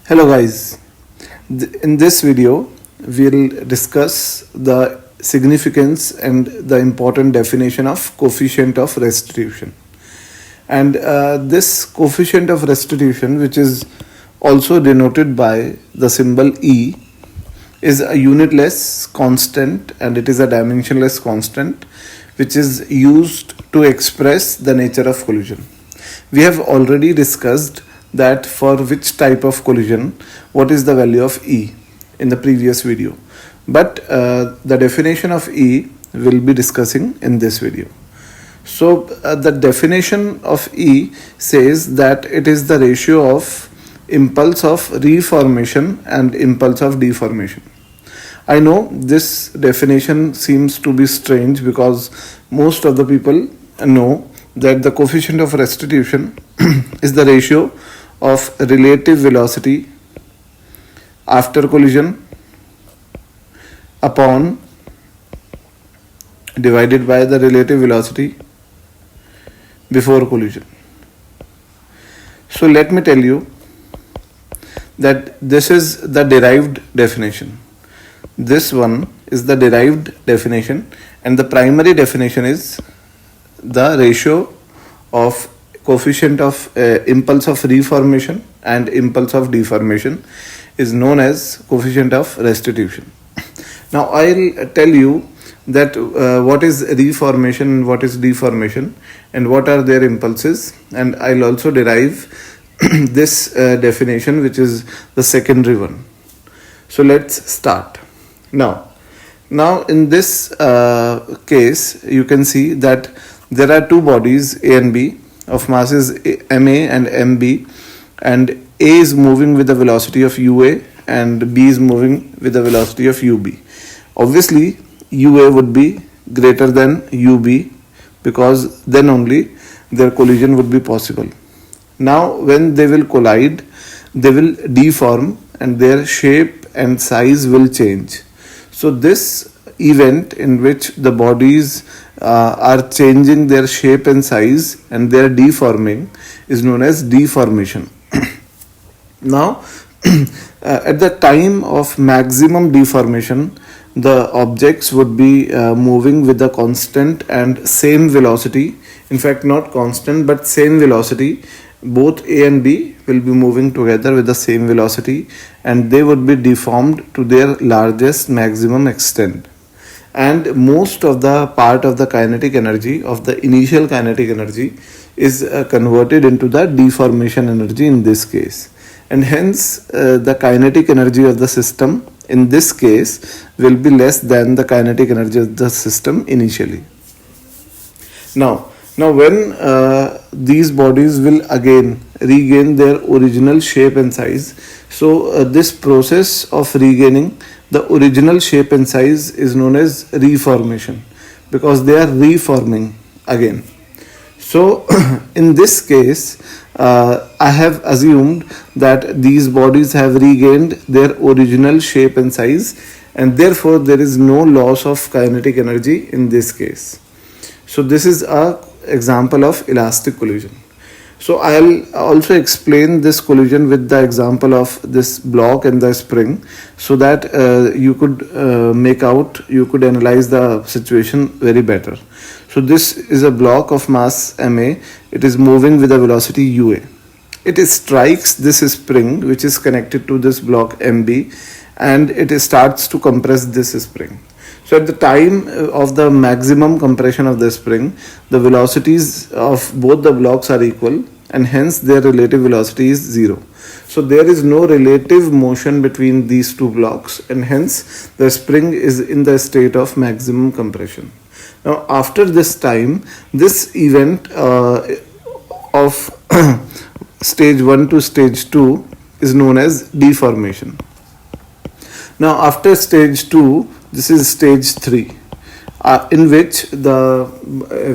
Hello guys, in this video we'll discuss the significance and the important definition of coefficient of restitution. And this coefficient of restitution, which is also denoted by the symbol E, is a unitless constant and it is a dimensionless constant which is used to express the nature of collision. We have already discussed that for which type of collision what is the value of E in the previous video, but the definition of E will be discussing in this video. So the definition of E says that it is the ratio of impulse of reformation and impulse of deformation. I know this definition seems to be strange because most of the people know that the coefficient of restitution is the ratio of relative velocity after collision upon divided by the relative velocity before collision. So let me tell you that this is the derived definition. This one is the derived definition, and the primary definition is the ratio of coefficient of impulse of reformation and impulse of deformation is known as coefficient of restitution. Now I'll tell you that what is reformation and what is deformation and what are their impulses, and I'll also derive this definition, which is the secondary one. So let's start. Now in this case you can see that there are two bodies A and B of masses ma and mb, and A is moving with the velocity of ua and B is moving with the velocity of ub. Obviously ua would be greater than ub because then only their collision would be possible. Now when they will collide, they will deform and their shape and size will change. So this event in which the bodies are changing their shape and size and they are deforming is known as deformation. Now at the time of maximum deformation, the objects would be moving with a constant and same velocity. In fact, not constant but same velocity. Both A and B will be moving together with the same velocity and they would be deformed to their largest maximum extent. And most of the part of the kinetic energy, of the initial kinetic energy, is converted into the deformation energy in this case. And hence the kinetic energy of the system in this case will be less than the kinetic energy of the system initially. Now when these bodies will again regain their original shape and size, so this process of regaining the original shape and size is known as reformation because they are reforming again. So in this case I have assumed that these bodies have regained their original shape and size and therefore there is no loss of kinetic energy in this case. So this is a example of elastic collision. So I'll also explain this collision with the example of this block and the spring so that you could analyze the situation very better. So this is a block of mass ma. It is moving with a velocity ua. It strikes this spring which is connected to this block mb and it starts to compress this spring. So at the time of the maximum compression of the spring, the velocities of both the blocks are equal and hence their relative velocity is 0. So there is no relative motion between these two blocks and hence the spring is in the state of maximum compression. Now after this time, this event of stage 1 to stage 2 is known as deformation. Now after stage 2, this is stage 3 in which the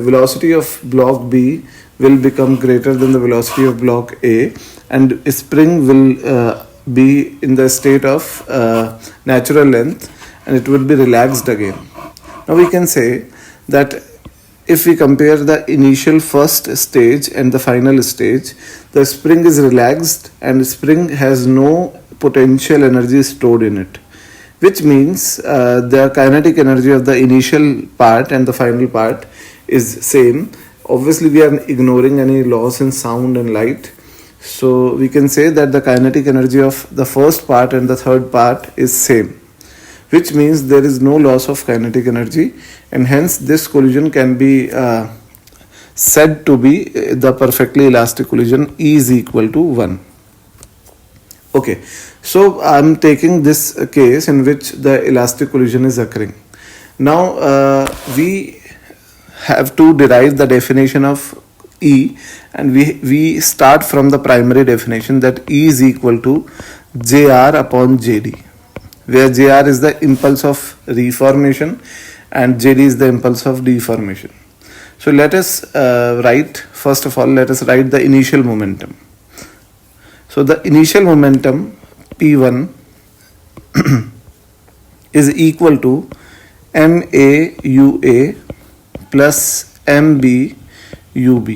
velocity of block B will become greater than the velocity of block A and spring will be in the state of natural length and it will be relaxed again. Now we can say that if we compare the initial first stage and the final stage, the spring is relaxed and spring has no potential energy stored in it, which means the kinetic energy of the initial part and the final part is same. Obviously we are ignoring any loss in sound and light, so we can say that the kinetic energy of the first part and the third part is same, which means there is no loss of kinetic energy, and hence this collision can be said to be the perfectly elastic collision. E is equal to 1. Okay, so I'm taking this case in which the elastic collision is occurring. Now we have to derive the definition of E, and we start from the primary definition that E is equal to JR upon JD, where JR is the impulse of reformation and JD is the impulse of deformation. So let us first of all, let us write the initial momentum. So the initial momentum P1 is equal to MAUA plus MBUB.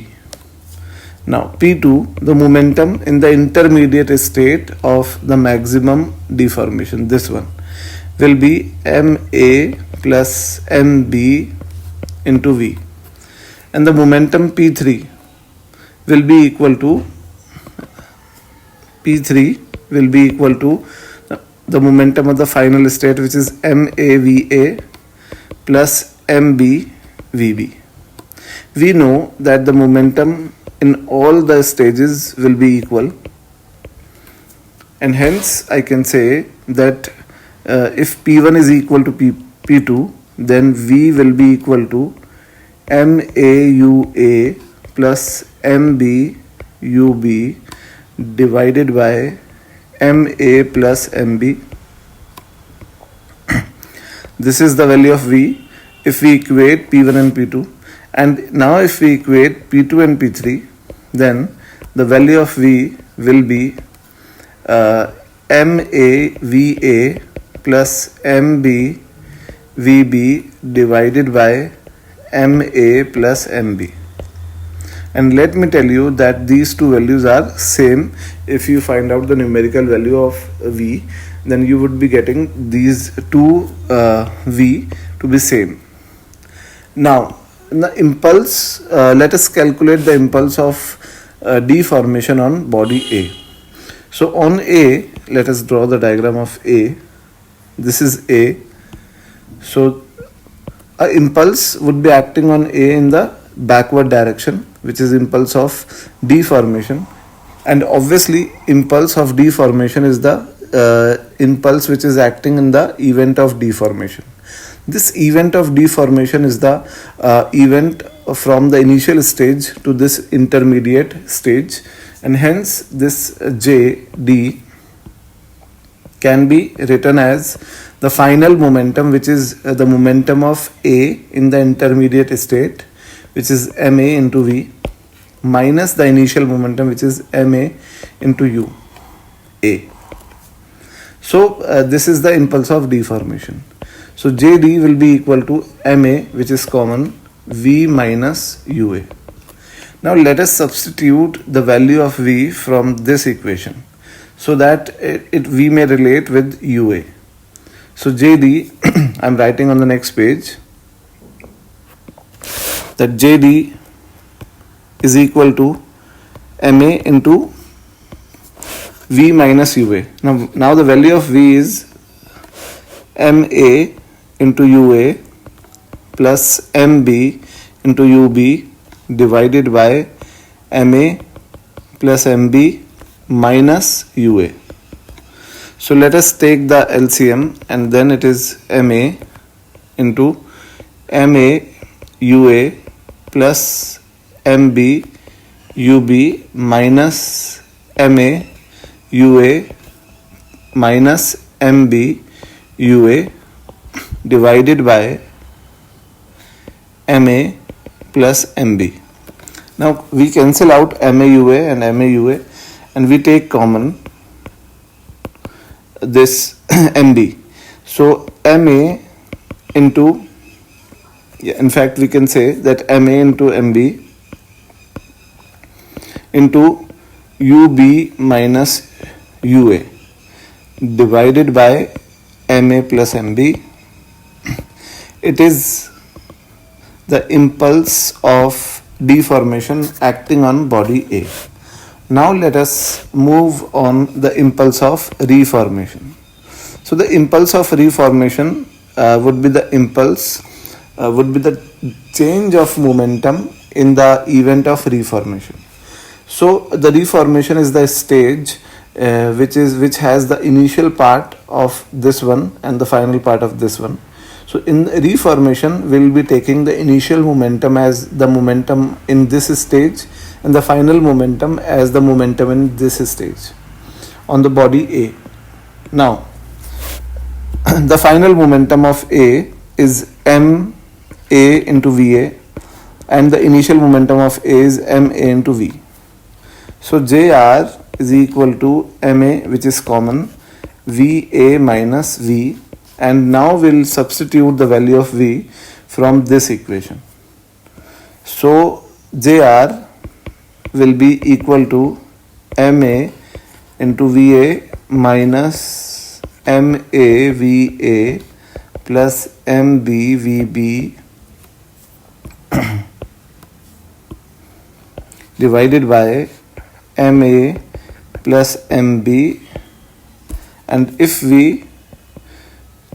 Now P2, the momentum in the intermediate state of the maximum deformation, this one will be MA plus MB into V, and the momentum P3 will be equal to the momentum of the final state, which is MAVA plus MBVB. We know that the momentum in all the stages will be equal, and hence I can say that if P1 is equal to P2, then V will be equal to MAUA plus MBUB divided by MA plus MB. This is the value of V if we equate P1 and P2. And now if we equate P2 and P3, then the value of V will be MAVA plus MBVB divided by MA plus MB. And let me tell you that these two values are same. If you find out the numerical value of V, then you would be getting these two V to be same. Now the impulse, let us calculate the impulse of deformation on body A. So on A, let us draw the diagram of A. This is A. So a impulse would be acting on A in the backward direction, which is impulse of deformation, and obviously impulse of deformation is the impulse which is acting in the event of deformation. This event of deformation is the event from the initial stage to this intermediate stage, and hence this JD can be written as the final momentum, which is the momentum of A in the intermediate state, which is MA into V, minus the initial momentum, which is MA into U A. So this is the impulse of deformation. So JD will be equal to MA, which is common, V minus UA. Now let us substitute the value of V from this equation so that we may relate with UA. So JD, I am writing on the next page that JD is equal to MA into V minus UA. Now the value of V is MA into UA plus MB into UB divided by MA plus MB minus UA. So let us take the LCM, and then it is MA into MA UA plus MB UB minus MA UA minus MB UA divided by MA plus MB. Now we cancel out MAUA and MAUA and we take common this MB. So MA into, in fact we can say that MA into MB into UB minus UA. divided by MA plus MB. It is the impulse of deformation acting on body A. Now let us move on the impulse of reformation. So the impulse of reformation would be the change of momentum in the event of reformation. So the reformation is the stage which has the initial part of this one and the final part of this one. So in reformation, we'll be taking the initial momentum as the momentum in this stage and the final momentum as the momentum in this stage on the body A. Now, the final momentum of A is MA into VA and the initial momentum of A is MA into V. So JR is equal to MA, which is common, VA minus V, and now we'll substitute the value of V from this equation. So JR will be equal to MA into VA minus MA VA plus MB VB divided by MA plus MB, and if we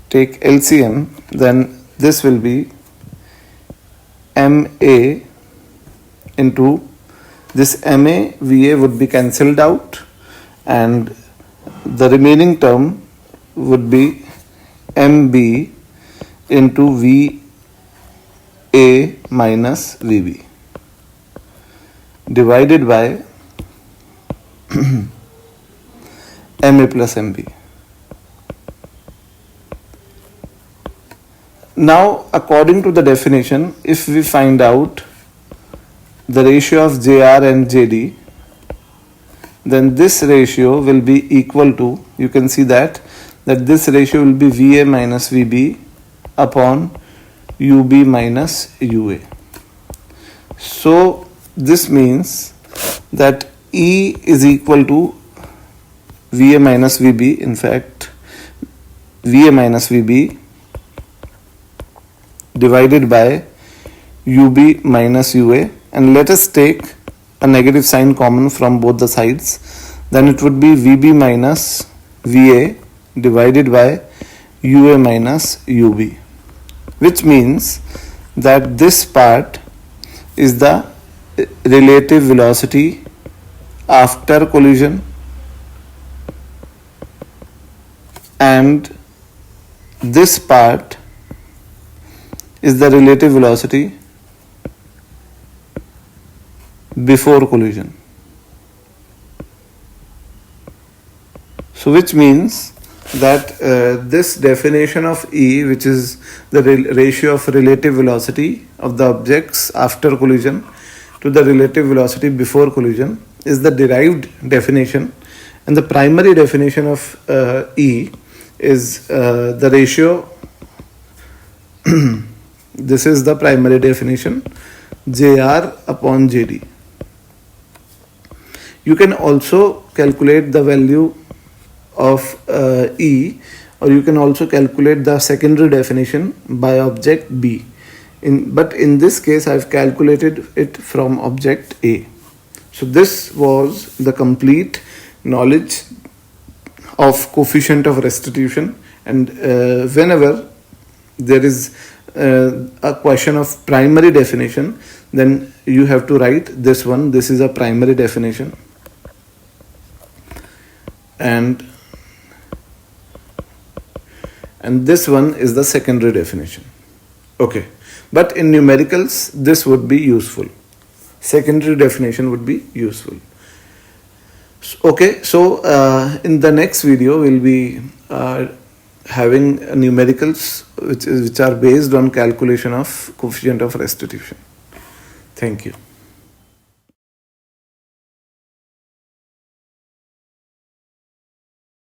take LCM, then this will be MA into this MA VA would be cancelled out and the remaining term would be MB into VA minus VB divided by MA plus MB. Now, according to the definition, if we find out the ratio of JR and JD, then this ratio will be equal to, you can see that this ratio will be VA minus VB upon UB minus UA. So this means that E is equal to VA minus VB, in fact VA minus VB divided by UB minus UA, and let us take a negative sign common from both the sides, then it would be VB minus VA divided by UA minus UB, which means that this part is the relative velocity after collision and this part is the relative velocity before collision. So which means that this definition of E, which is the ratio of relative velocity of the objects after collision to the relative velocity before collision, is the derived definition, and the primary definition of E is the ratio this is the primary definition, JR upon JD. You can also calculate the value of E, or you can also calculate the secondary definition by object B. But in this case, I have calculated it from object A. So this was the complete knowledge of coefficient of restitution, and whenever there is a question of primary definition, then you have to write this one. This is a primary definition, and this one is the secondary definition. Okay, but in numericals this would be useful. Secondary definition would be useful. Okay, so in the next video we'll be having numericals which are based on calculation of coefficient of restitution. Thank you.